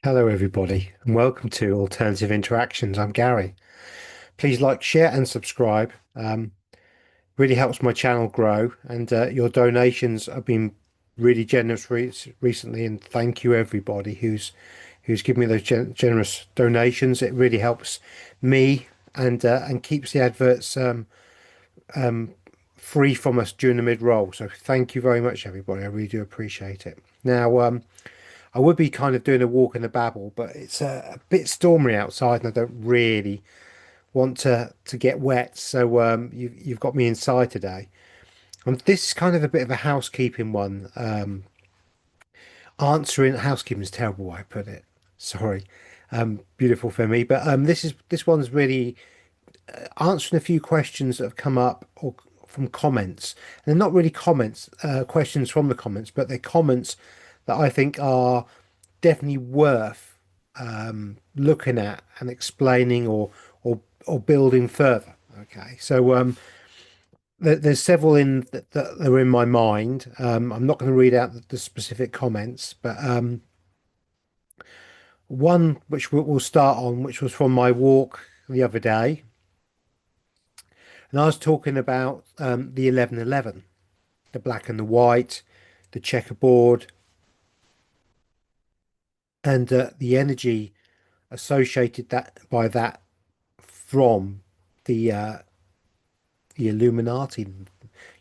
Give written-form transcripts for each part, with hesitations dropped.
Hello, everybody, and welcome to Alternative Interactions. I'm Gary. Please like, share, and subscribe. Really helps my channel grow, and your donations have been really generous recently. And thank you, everybody who's given me those generous donations. It really helps me and keeps the adverts free from us during the mid-roll. So thank you very much, everybody. I really do appreciate it. Now, I would be kind of doing a walk in the babble, but it's a bit stormy outside, and I don't really want to get wet. So you've got me inside today. And this is kind of a bit of a housekeeping one. Answering housekeeping is a terrible way I put it. Sorry, beautiful for me. But this one's really answering a few questions that have come up or from comments. And they're not really comments, questions from the comments, but they're comments that I think are definitely worth looking at and explaining or building further. Okay, so there's several in that are in my mind. I'm not going to read out the specific comments, but one which we'll start on, which was from my walk the other day, and I was talking about the 1111, the black and the white, the checkerboard, and the energy associated that by that from the Illuminati,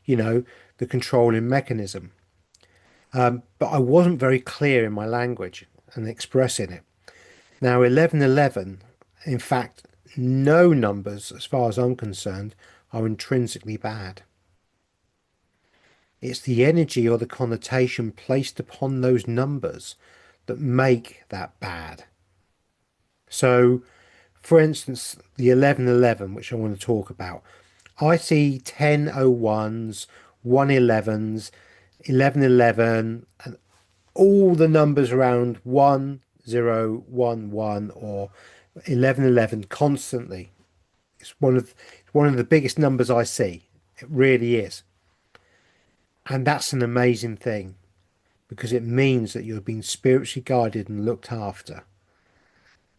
you know, the controlling mechanism. But I wasn't very clear in my language and expressing it. Now, 1111, in fact, no numbers, as far as I'm concerned, are intrinsically bad. It's the energy or the connotation placed upon those numbers that make that bad. So, for instance, the 1111, which I want to talk about, I see 1001s, 111s, 1111, and all the numbers around 1011 or 1111 constantly. It's one of the biggest numbers I see. It really is. And that's an amazing thing because it means that you're being spiritually guided and looked after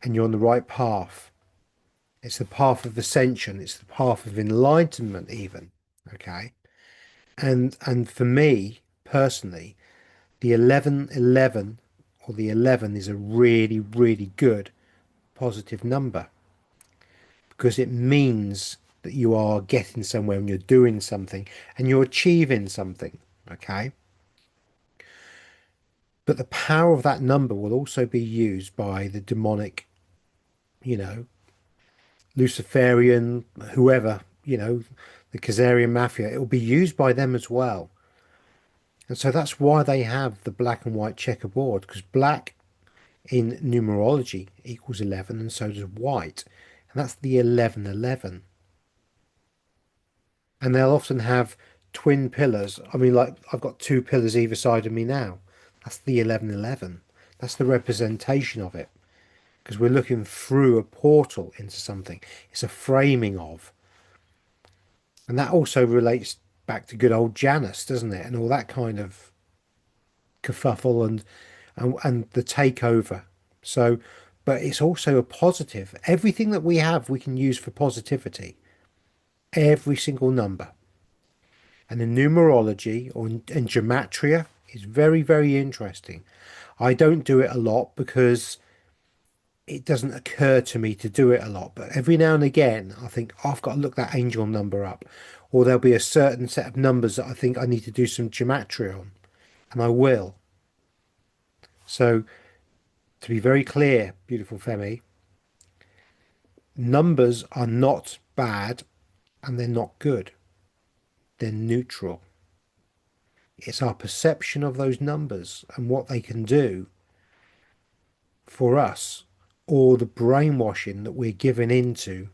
and you're on the right path. It's the path of ascension. It's the path of enlightenment even. Okay. And for me personally, the 1111 or the 11 is a really, really good positive number because it means that you are getting somewhere and you're doing something and you're achieving something. Okay. But the power of that number will also be used by the demonic, you know, Luciferian, whoever, the Khazarian mafia. It will be used by them as well. And so that's why they have the black and white checkerboard, because black in numerology equals 11 and so does white. And that's the 1111. And they'll often have twin pillars. I mean, like I've got two pillars either side of me now. That's the 1111. That's the representation of it because we're looking through a portal into something. It's a framing of. And that also relates back to good old Janus, doesn't it? And all that kind of kerfuffle and the takeover. So, but it's also a positive. Everything that we have, we can use for positivity. Every single number. And the numerology and gematria is very, very interesting. I don't do it a lot because it doesn't occur to me to do it a lot. But every now and again, I think, oh, I've got to look that angel number up. Or there'll be a certain set of numbers that I think I need to do some gematria on. And I will. So, to be very clear, beautiful Femi, numbers are not bad and they're not good. They're neutral. It's our perception of those numbers and what they can do for us, or the brainwashing that we're given into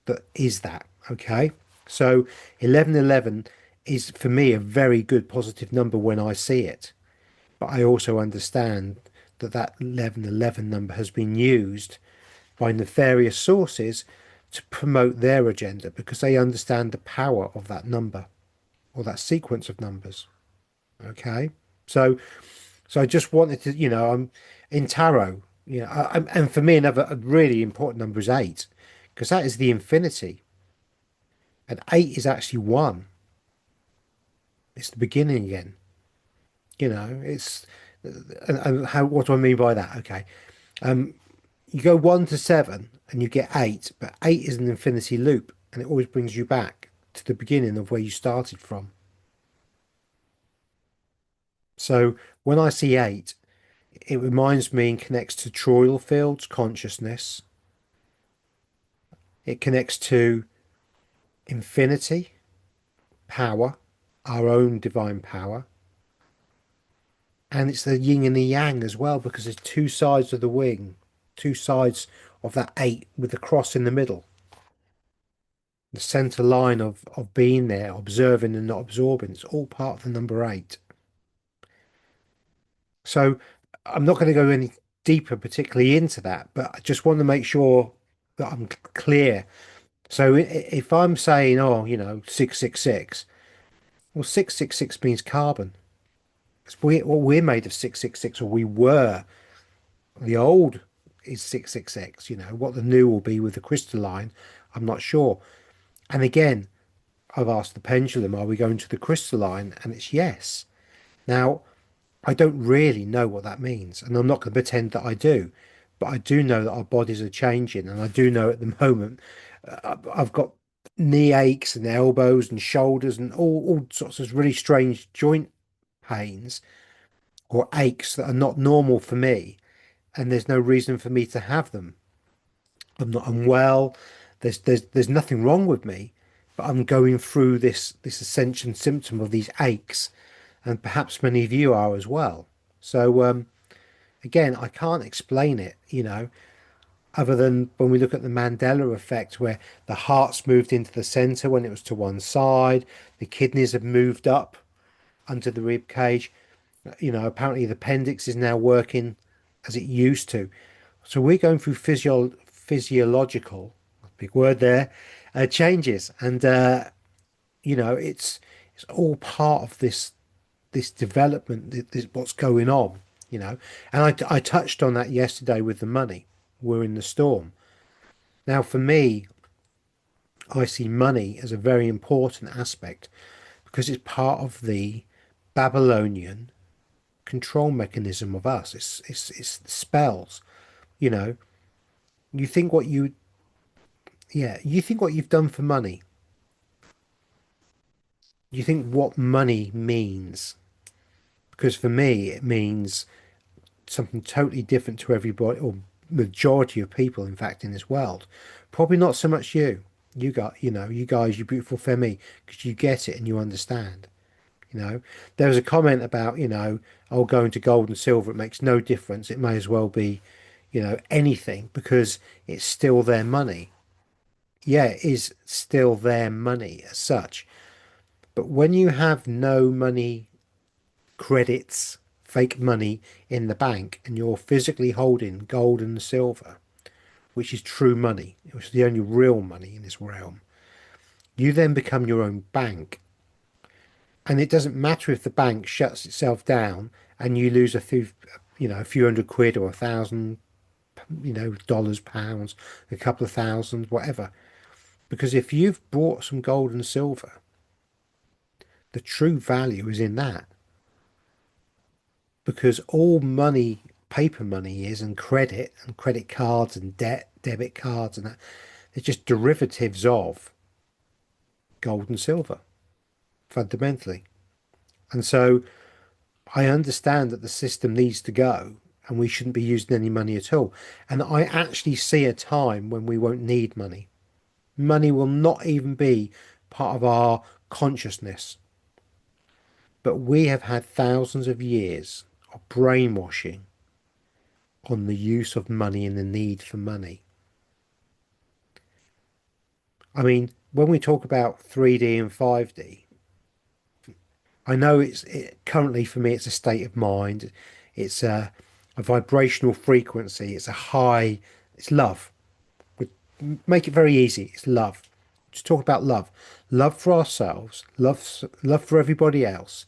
that is that. Okay. So 1111 is for me a very good positive number when I see it. But I also understand that that 1111 number has been used by nefarious sources to promote their agenda because they understand the power of that number or that sequence of numbers. Okay. So I just wanted to, I'm in tarot. And for me, another a really important number is eight, because that is the infinity, and eight is actually one. It's the beginning again. It's and how what do I mean by that? Okay, you go one to seven and you get eight, but eight is an infinity loop, and it always brings you back to the beginning of where you started from. So when I see eight, it reminds me and connects to toroidal fields, consciousness. It connects to infinity, power, our own divine power. And it's the yin and the yang as well, because there's two sides of the wing, two sides of that eight with the cross in the middle. The center line of being there, observing and not absorbing. It's all part of the number eight. So I'm not going to go any deeper, particularly into that, but I just want to make sure that I'm clear. So if I'm saying, oh, 666, well, 666 means carbon. We're made of 666, or we were. The old is 666. What the new will be with the crystalline, I'm not sure. And again, I've asked the pendulum, are we going to the crystalline? And it's yes. Now, I don't really know what that means, and I'm not going to pretend that I do, but I do know that our bodies are changing, and I do know at the moment I've got knee aches and elbows and shoulders and all sorts of really strange joint pains or aches that are not normal for me, and there's no reason for me to have them. I'm not unwell. There's nothing wrong with me, but I'm going through this ascension symptom of these aches, and perhaps many of you are as well. So again, I can't explain it, other than when we look at the Mandela effect, where the heart's moved into the center when it was to one side, the kidneys have moved up under the rib cage. Apparently the appendix is now working as it used to. So we're going through physiological, big word there, changes, and it's all part of this development, this what's going on, And I touched on that yesterday with the money. We're in the storm. Now, for me, I see money as a very important aspect because it's part of the Babylonian control mechanism of us. It's spells, you know. You think what you Yeah, you think what you've done for money. You think what money means. Because for me, it means something totally different to everybody, or majority of people, in fact, in this world. Probably not so much you. You guys, you beautiful femme, because you get it and you understand. There was a comment about, oh, going to gold and silver, it makes no difference. It may as well be, anything because it's still their money. Yeah, it is still their money as such. But when you have no money credits, fake money in the bank, and you're physically holding gold and silver, which is true money, which is the only real money in this realm, you then become your own bank. And it doesn't matter if the bank shuts itself down and you lose a few hundred quid or 1,000, dollars, pounds, a couple of thousand, whatever. Because if you've bought some gold and silver, the true value is in that. Because all money, paper money is, and credit cards and debit cards and that, they're just derivatives of gold and silver, fundamentally. And so I understand that the system needs to go and we shouldn't be using any money at all. And I actually see a time when we won't need money. Money will not even be part of our consciousness. But we have had thousands of years of brainwashing on the use of money and the need for money. I mean, when we talk about 3D and 5D, I know currently for me it's a state of mind. It's a vibrational frequency. It's a high. It's love. We make it very easy. It's love. Just talk about love. Love for ourselves. Love for everybody else,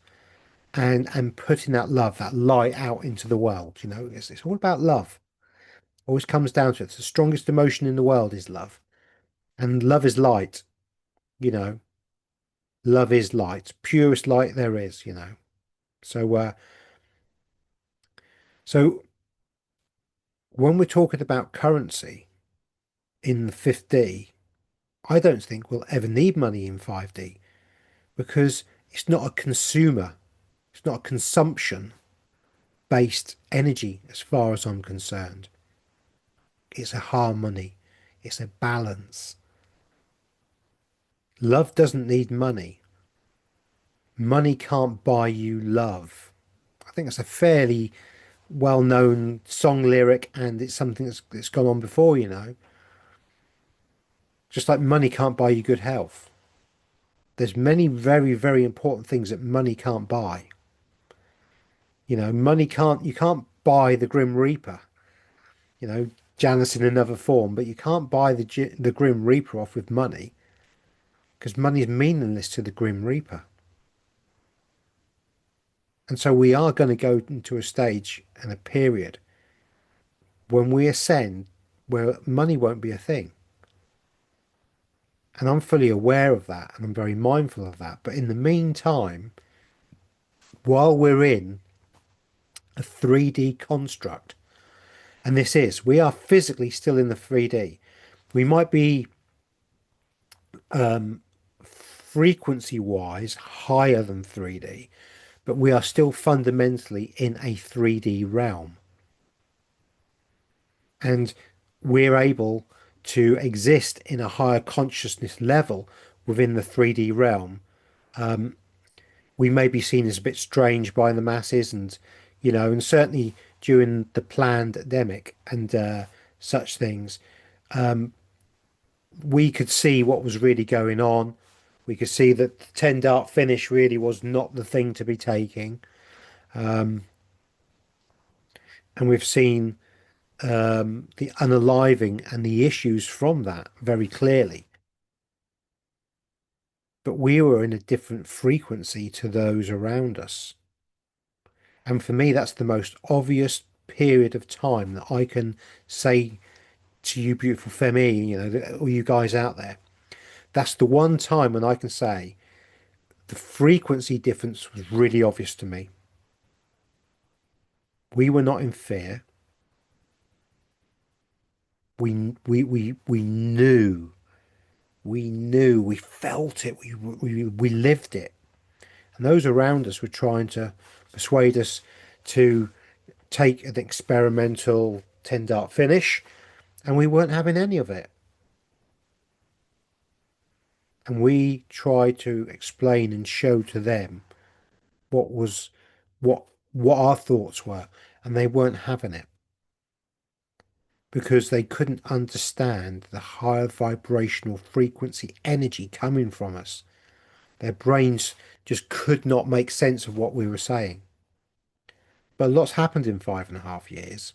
and putting that love, that light out into the world. It's all about love. Always comes down to it. The strongest emotion in the world is love. And love is light, you know. Love is light, purest light there is, you know. So so when we're talking about currency in the 5D, I don't think we'll ever need money in 5D because it's not a consumer, it's not a consumption based energy as far as I'm concerned. It's a harmony, it's a balance. Love doesn't need money. Money can't buy you love. I think that's a fairly well-known song lyric, and it's something that's gone on before, you know. Just like money can't buy you good health. There's many very, very important things that money can't buy. You know, you can't buy the Grim Reaper, you know, Janice in another form, but you can't buy the Grim Reaper off with money because money is meaningless to the Grim Reaper. And so we are going to go into a stage and a period when we ascend where money won't be a thing. And I'm fully aware of that and I'm very mindful of that. But in the meantime, while we're in a 3D construct, and we are physically still in the 3D. We might be frequency wise higher than 3D, but we are still fundamentally in a 3D realm. And we're able to exist in a higher consciousness level within the 3D realm. We may be seen as a bit strange by the masses, and you know, and certainly during the pandemic and such things, we could see what was really going on. We could see that the 10 dart finish really was not the thing to be taking. And we've seen the unaliving and the issues from that very clearly. But we were in a different frequency to those around us. And for me, that's the most obvious period of time that I can say to you, beautiful Femi, you know, all you guys out there. That's the one time when I can say the frequency difference was really obvious to me. We were not in fear. We knew, we felt it, we lived it. And those around us were trying to persuade us to take an experimental 10 dart finish, and we weren't having any of it. And we tried to explain and show to them what was what what our thoughts were, and they weren't having it because they couldn't understand the higher vibrational frequency energy coming from us. Their brains just could not make sense of what we were saying. But lots happened in 5.5 years,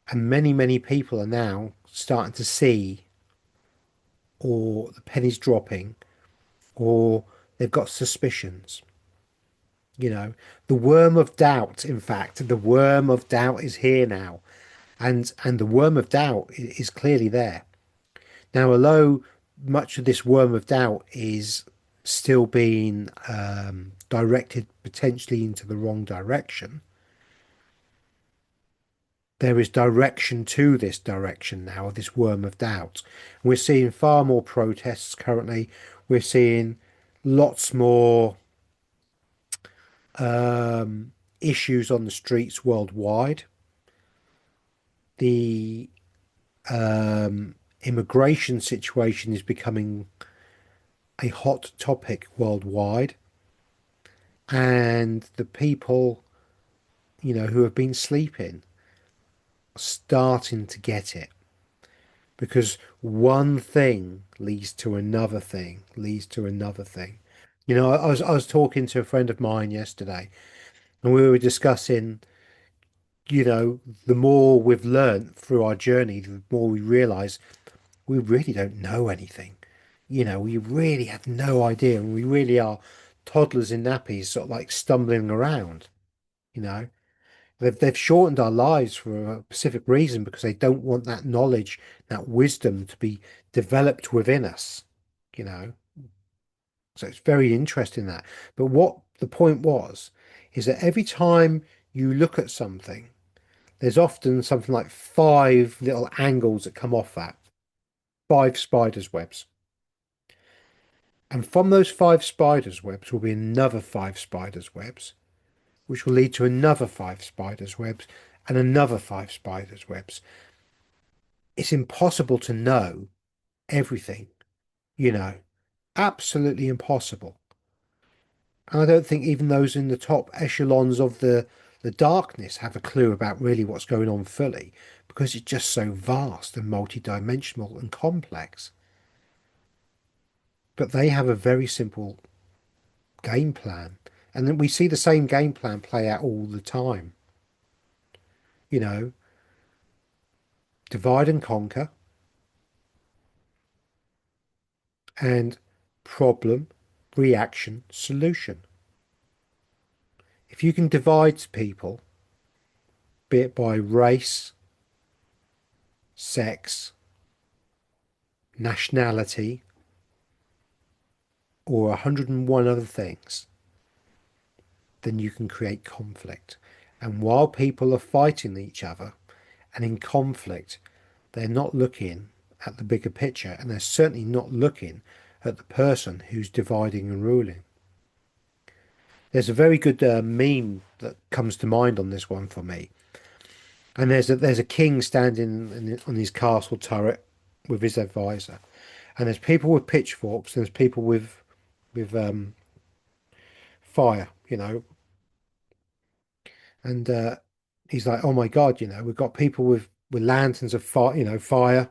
and many, many people are now starting to see, or the pennies dropping, or they've got suspicions. You know, the worm of doubt, in fact, the worm of doubt is here now. And the worm of doubt is clearly there. Now, although much of this worm of doubt is still being directed potentially into the wrong direction, there is direction to this direction now of this worm of doubt. We're seeing far more protests currently. We're seeing lots more issues on the streets worldwide. The immigration situation is becoming a hot topic worldwide, and the people, you know, who have been sleeping are starting to get it because one thing leads to another thing, leads to another thing. You know, I was talking to a friend of mine yesterday, and we were discussing, you know, the more we've learned through our journey, the more we realize we really don't know anything. You know, we really have no idea, and we really are toddlers in nappies, sort of like stumbling around, you know. They've shortened our lives for a specific reason because they don't want that knowledge, that wisdom to be developed within us, you know. So it's very interesting that. But what the point was is that every time you look at something, there's often something like five little angles that come off that, five spiders' webs. And from those five spiders' webs will be another five spiders' webs, which will lead to another five spiders' webs and another five spiders' webs. It's impossible to know everything, you know, absolutely impossible. And I don't think even those in the top echelons of the darkness have a clue about really what's going on fully because it's just so vast and multi-dimensional and complex. But they have a very simple game plan. And then we see the same game plan play out all the time. You know, divide and conquer and problem, reaction, solution. If you can divide people, be it by race, sex, nationality, or 101 other things, then you can create conflict. And while people are fighting each other and in conflict, they're not looking at the bigger picture, and they're certainly not looking at the person who's dividing and ruling. There's a very good meme that comes to mind on this one for me. And there's a king standing on his castle turret with his advisor, and there's people with pitchforks, and there's people with fire, you know, and he's like, oh my God, you know, we've got people with lanterns of fire, you know, fire,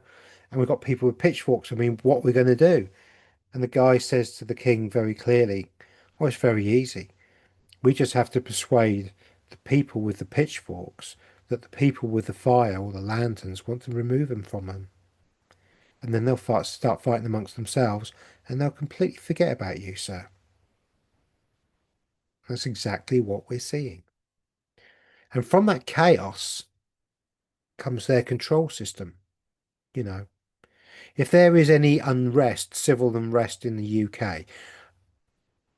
and we've got people with pitchforks. I mean, what are we going to do? And the guy says to the king very clearly, oh, it's very easy. We just have to persuade the people with the pitchforks that the people with the fire or the lanterns want to remove them from them. And then they'll start fighting amongst themselves and they'll completely forget about you, sir. That's exactly what we're seeing. And from that chaos comes their control system. You know, if there is any unrest, civil unrest in the UK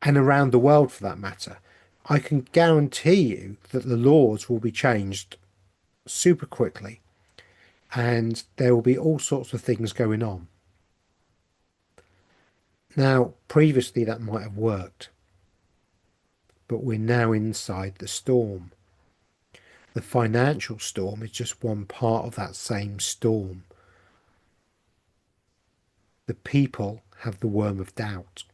and around the world for that matter, I can guarantee you that the laws will be changed super quickly and there will be all sorts of things going on. Now, previously that might have worked, but we're now inside the storm. The financial storm is just one part of that same storm. The people have the worm of doubt,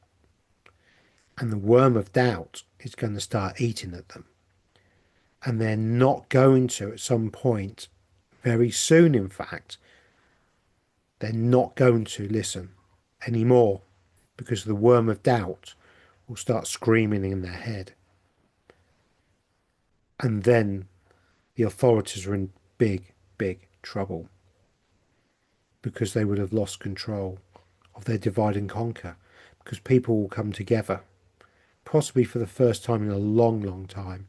and the worm of doubt is going to start eating at them. And they're not going to, at some point, very soon, in fact, they're not going to listen anymore because the worm of doubt will start screaming in their head. And then the authorities are in big, big trouble because they would have lost control of their divide and conquer because people will come together, possibly for the first time in a long, long time,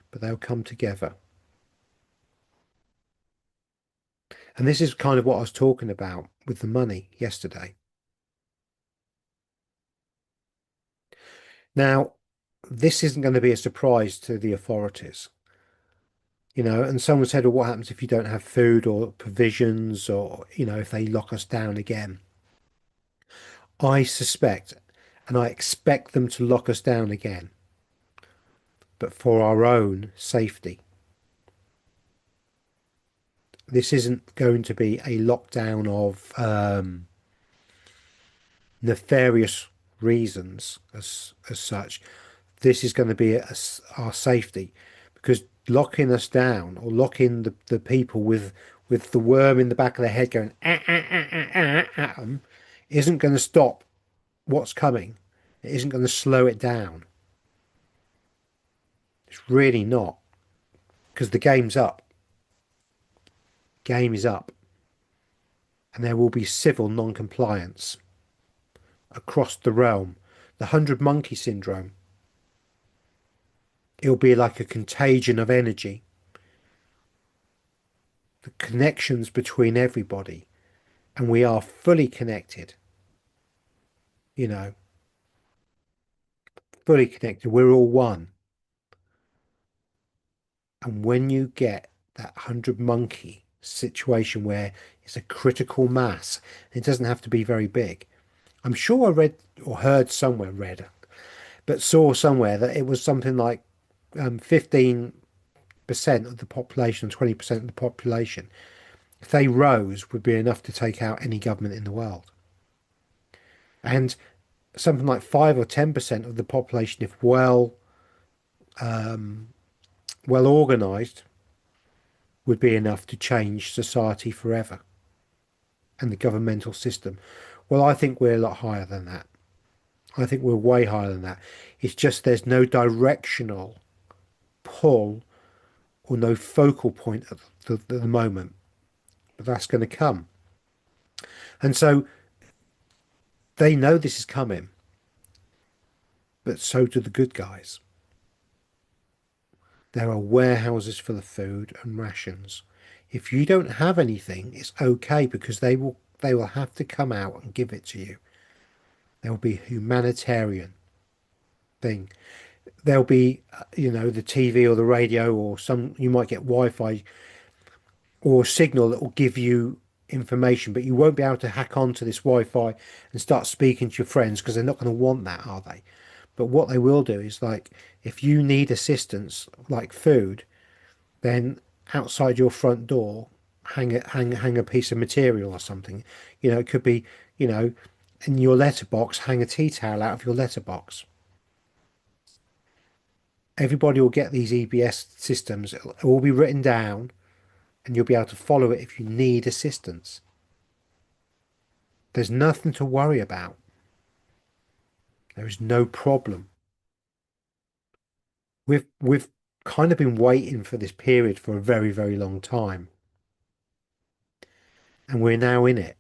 but they'll come together. And this is kind of what I was talking about with the money yesterday. Now, this isn't going to be a surprise to the authorities, you know, and someone said, well, what happens if you don't have food or provisions or, you know, if they lock us down again? I suspect and I expect them to lock us down again, but for our own safety. This isn't going to be a lockdown of nefarious reasons as such. This is going to be our safety because locking us down or locking the people with the worm in the back of their head going at them isn't going to stop what's coming. It isn't going to slow it down. It's really not because the game's up. Game is up. And there will be civil non-compliance across the realm. The 100 monkey syndrome. It'll be like a contagion of energy the connections between everybody, and we are fully connected, you know, fully connected. We're all one. And when you get that 100 monkey situation where it's a critical mass, it doesn't have to be very big. I'm sure I read or heard somewhere, but saw somewhere that it was something like 15% of the population, 20% of the population, if they rose, would be enough to take out any government in the world. And something like 5 or 10% of the population, if well organized, would be enough to change society forever and the governmental system. Well, I think we're a lot higher than that. I think we're way higher than that. It's just there's no directional pull or no focal point at the moment, but that's going to come. And so they know this is coming, but so do the good guys. There are warehouses for the food and rations. If you don't have anything, it's okay because they will have to come out and give it to you. There will be a humanitarian thing. There'll be, the TV or the radio or you might get Wi-Fi or a signal that will give you information, but you won't be able to hack onto this Wi-Fi and start speaking to your friends because they're not going to want that, are they? But what they will do is like, if you need assistance, like food, then outside your front door, hang a piece of material or something. It could be, you know, in your letterbox, hang a tea towel out of your letterbox. Everybody will get these EBS systems. It'll all be written down, and you'll be able to follow it if you need assistance. There's nothing to worry about. There is no problem. We've kind of been waiting for this period for a very, very long time, and we're now in it.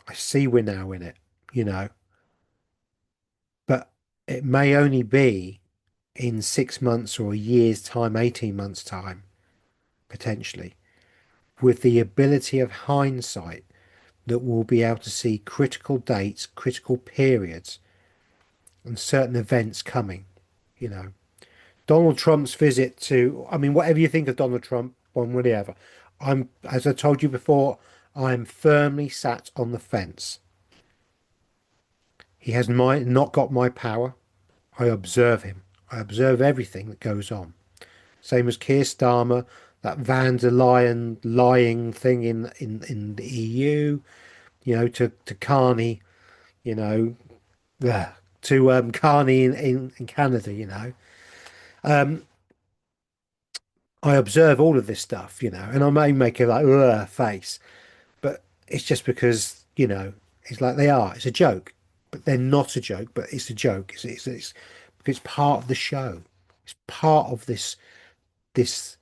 I see we're now in it, you know, but it may only be in 6 months or a year's time, 18 months' time, potentially, with the ability of hindsight that we'll be able to see critical dates, critical periods, and certain events coming, you know. Donald Trump's visit to, I mean, whatever you think of Donald Trump, one whatever, as I told you before, I'm firmly sat on the fence. He has not got my power. I observe him. I observe everything that goes on. Same as Keir Starmer, that Van der Leyen lying thing in the EU, to Carney, you know, to Carney in Canada, I observe all of this stuff, and I may make a like face, but it's just because, it's like they are. It's a joke, but they're not a joke, but it's a joke. It's part of the show. It's part of this this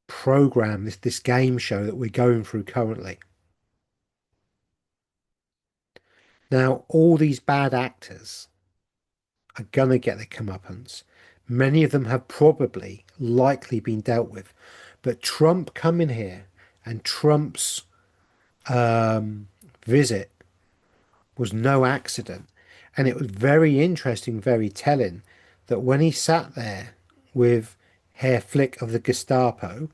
program, this game show that we're going through currently. Now, all these bad actors are gonna get their comeuppance. Many of them have probably likely been dealt with, but Trump coming here and Trump's visit was no accident. And it was very interesting, very telling that when he sat there with Herr Flick of the Gestapo,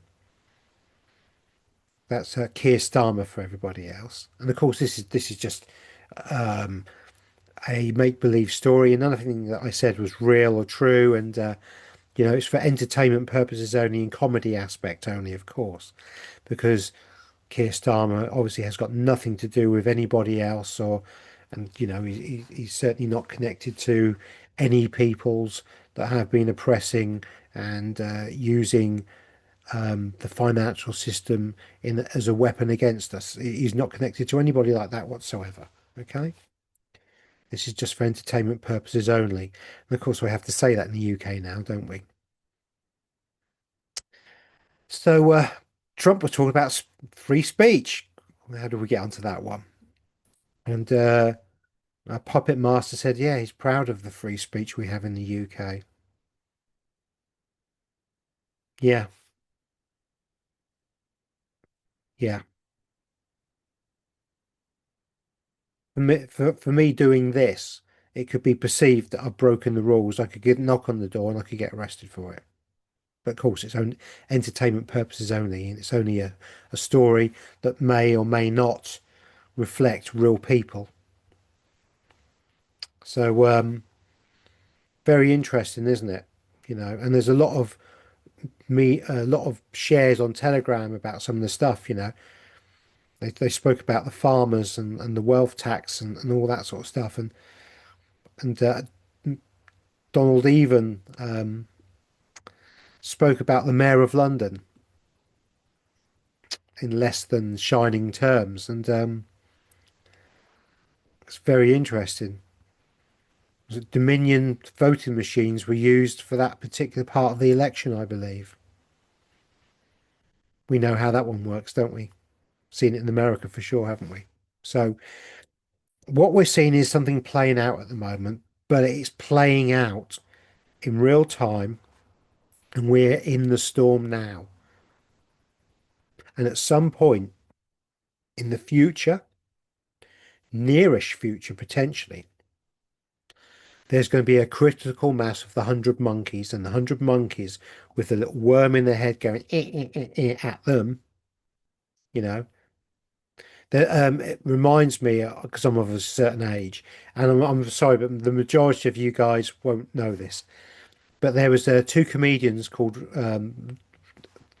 that's Keir Starmer for everybody else. And of course, this is just a make-believe story, and nothing that I said was real or true. And it's for entertainment purposes only, and comedy aspect only, of course, because Keir Starmer obviously has got nothing to do with anybody else, and he's certainly not connected to any peoples that have been oppressing and using the financial system as a weapon against us. He's not connected to anybody like that whatsoever. Okay, this is just for entertainment purposes only, and of course we have to say that in the UK now, don't we? So Trump was talking about free speech. How do we get onto that one? And our puppet master said, yeah, he's proud of the free speech we have in the UK. Yeah, Yeah. For me doing this, it could be perceived that I've broken the rules. I could get knock on the door and I could get arrested for it. But of course, it's only entertainment purposes only, and it's only a story that may or may not reflect real people. So, very interesting, isn't it? You know, and there's a lot of shares on Telegram about some of the stuff. You know, they spoke about the farmers and the wealth tax and all that sort of stuff, and Donald even spoke about the Mayor of London in less than shining terms, and it's very interesting. Was it Dominion voting machines were used for that particular part of the election, I believe. We know how that one works, don't we? Seen it in America for sure, haven't we? So what we're seeing is something playing out at the moment, but it's playing out in real time, and we're in the storm now. And at some point in the future, nearish future potentially, there's going to be a critical mass of the 100 monkeys, and the 100 monkeys with a little worm in their head going at them, you know. It reminds me, because I'm of a certain age, and I'm sorry, but the majority of you guys won't know this. But there was two comedians called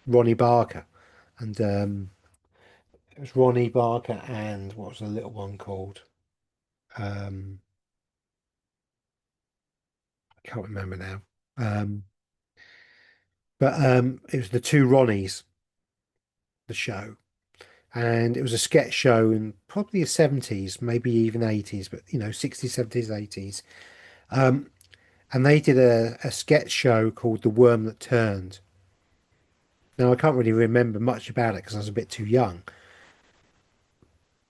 Ronnie Barker, and it was Ronnie Barker and what was the little one called? Um, I can't remember now. Um, but it was the two Ronnies, the show, and it was a sketch show in probably the 70s, maybe even 80s, but you know, 60s, 70s, 80s. Um, and they did a sketch show called The Worm That Turned. Now, I can't really remember much about it because I was a bit too young,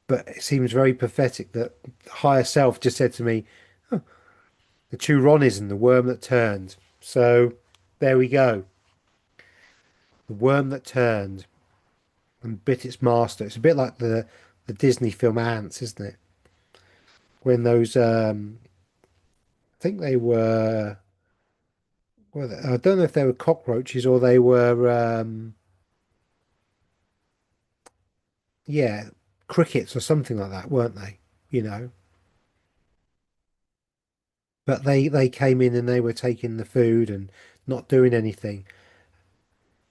but it seems very pathetic that higher self just said to me, the two Ronnies and the worm that turned. So there we go. The worm that turned and bit its master. It's a bit like the Disney film Ants, isn't it? When those I think they were well, I don't know if they were cockroaches or they were yeah, crickets or something like that, weren't they? You know. But they came in and they were taking the food and not doing anything.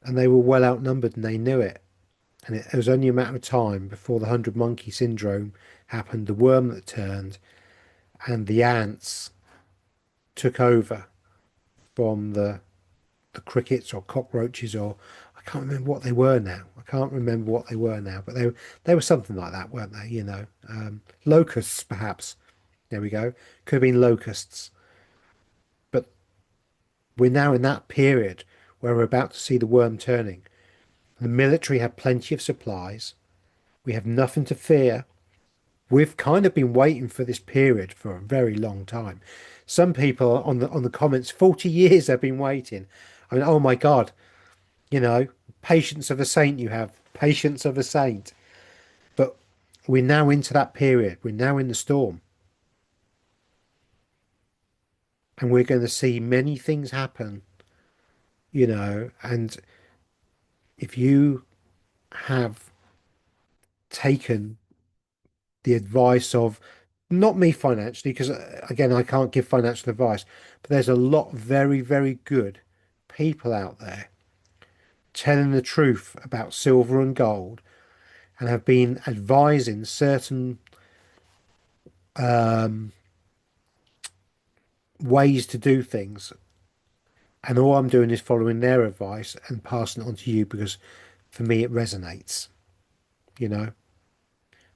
And they were well outnumbered and they knew it. And it was only a matter of time before the 100 monkey syndrome happened, the worm that turned, and the ants took over from the crickets or cockroaches or I can't remember what they were now. I can't remember what they were now, but they were something like that, weren't they? You know, locusts perhaps. There we go. Could have been locusts. But we're now in that period where we're about to see the worm turning. The military have plenty of supplies. We have nothing to fear. We've kind of been waiting for this period for a very long time. Some people on the comments, 40 years they've been waiting. I mean, oh my God, you know, patience of a saint you have, patience of a saint. But we're now into that period. We're now in the storm, and we're going to see many things happen, you know. And if you have taken the advice of not me financially, because again, I can't give financial advice, but there's a lot of very, very good people out there telling the truth about silver and gold and have been advising certain ways to do things. And all I'm doing is following their advice and passing it on to you because for me it resonates, you know.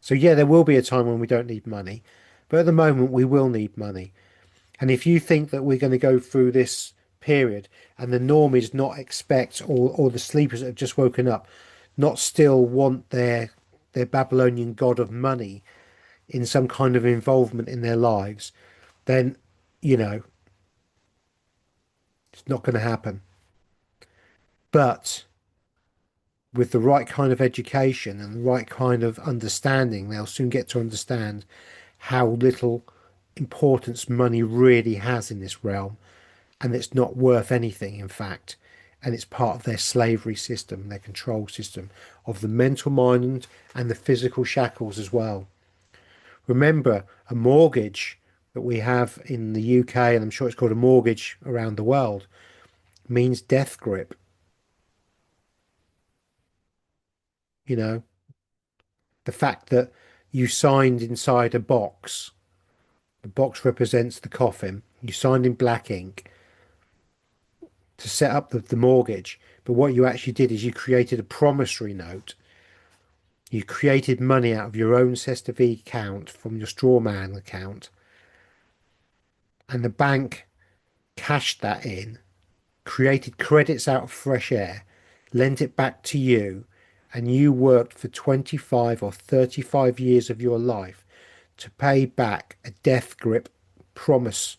So yeah, there will be a time when we don't need money, but at the moment we will need money. And if you think that we're going to go through this period and the norm is not expect or the sleepers that have just woken up not still want their Babylonian god of money in some kind of involvement in their lives, then you know it's not going to happen. But with the right kind of education and the right kind of understanding, they'll soon get to understand how little importance money really has in this realm, and it's not worth anything, in fact. And it's part of their slavery system, their control system of the mental mind and the physical shackles as well. Remember, a mortgage that we have in the UK, and I'm sure it's called a mortgage around the world, means death grip. You know, the fact that you signed inside a box, the box represents the coffin, you signed in black ink to set up the mortgage. But what you actually did is you created a promissory note. You created money out of your own Cesta V account from your straw man account, and the bank cashed that in, created credits out of fresh air, lent it back to you, and you worked for 25 or 35 years of your life to pay back a death grip promise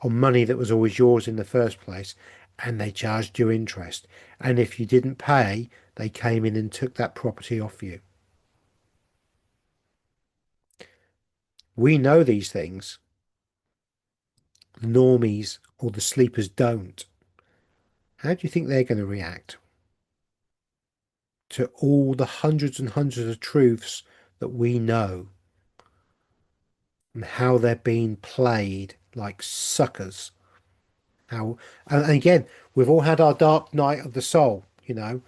on money that was always yours in the first place, and they charged you interest. And if you didn't pay, they came in and took that property off you. We know these things. The normies or the sleepers don't. How do you think they're going to react to all the hundreds and hundreds of truths that we know and how they're being played like suckers? How, and again, we've all had our dark night of the soul, you know,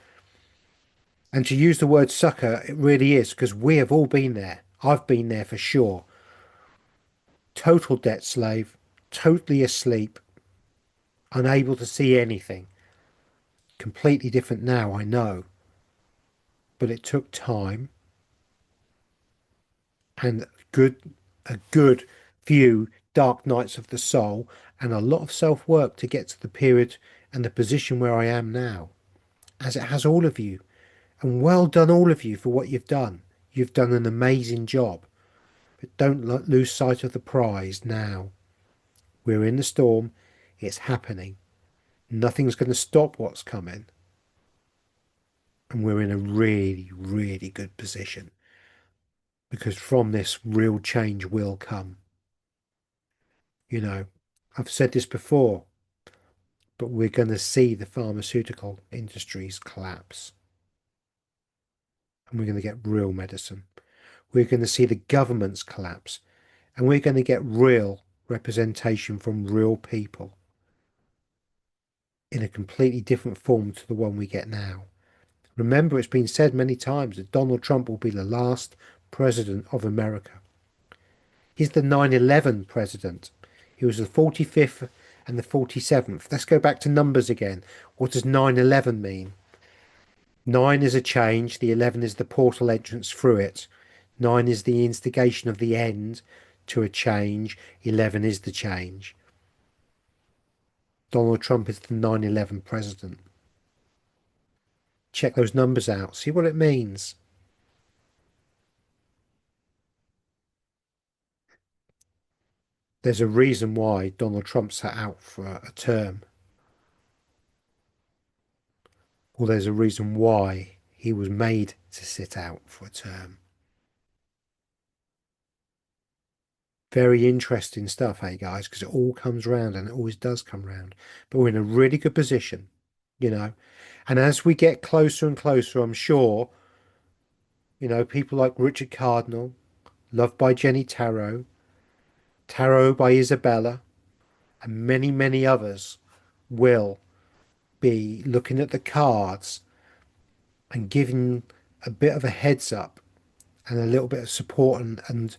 and to use the word sucker, it really is because we have all been there. I've been there for sure. Total debt slave, totally asleep, unable to see anything. Completely different now, I know, but it took time and a good few dark nights of the soul and a lot of self-work to get to the period and the position where I am now, as it has all of you. And well done, all of you, for what you've done. You've done an amazing job. But don't lose sight of the prize now. We're in the storm. It's happening. Nothing's going to stop what's coming. And we're in a really, really good position. Because from this, real change will come. You know, I've said this before, but we're going to see the pharmaceutical industries collapse. And we're going to get real medicine. We're going to see the governments collapse. And we're going to get real representation from real people in a completely different form to the one we get now. Remember, it's been said many times that Donald Trump will be the last president of America. He's the 9/11 president. He was the 45th and the 47th. Let's go back to numbers again. What does 9/11 mean? 9 is a change, the 11 is the portal entrance through it. 9 is the instigation of the end to a change, 11 is the change. Donald Trump is the 9/11 president. Check those numbers out, see what it means. There's a reason why Donald Trump sat out for a term, or there's a reason why he was made to sit out for a term. Very interesting stuff, hey guys, because it all comes round and it always does come round. But we're in a really good position, you know. And as we get closer and closer, I'm sure, you know, people like Richard Cardinal, loved by Jenny Tarot, Tarot by Isabella, and many, many others will be looking at the cards and giving a bit of a heads up and a little bit of support and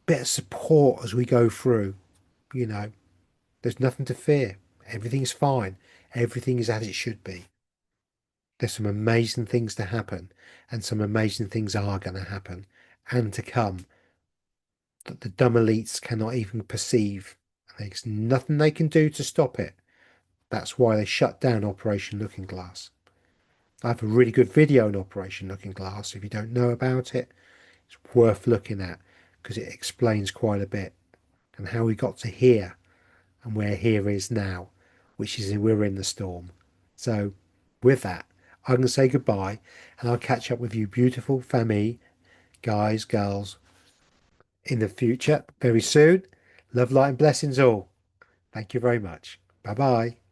bit of support as we go through. You know, there's nothing to fear. Everything's fine. Everything is as it should be. There's some amazing things to happen, and some amazing things are going to happen and to come that the dumb elites cannot even perceive. There's nothing they can do to stop it. That's why they shut down Operation Looking Glass. I have a really good video on Operation Looking Glass. If you don't know about it, it's worth looking at because it explains quite a bit and how we got to here and where here is now, which is we're in the storm. So with that, I'm going to say goodbye and I'll catch up with you, beautiful family, guys, girls, in the future very soon. Love, light, and blessings all. Thank you very much. Bye bye.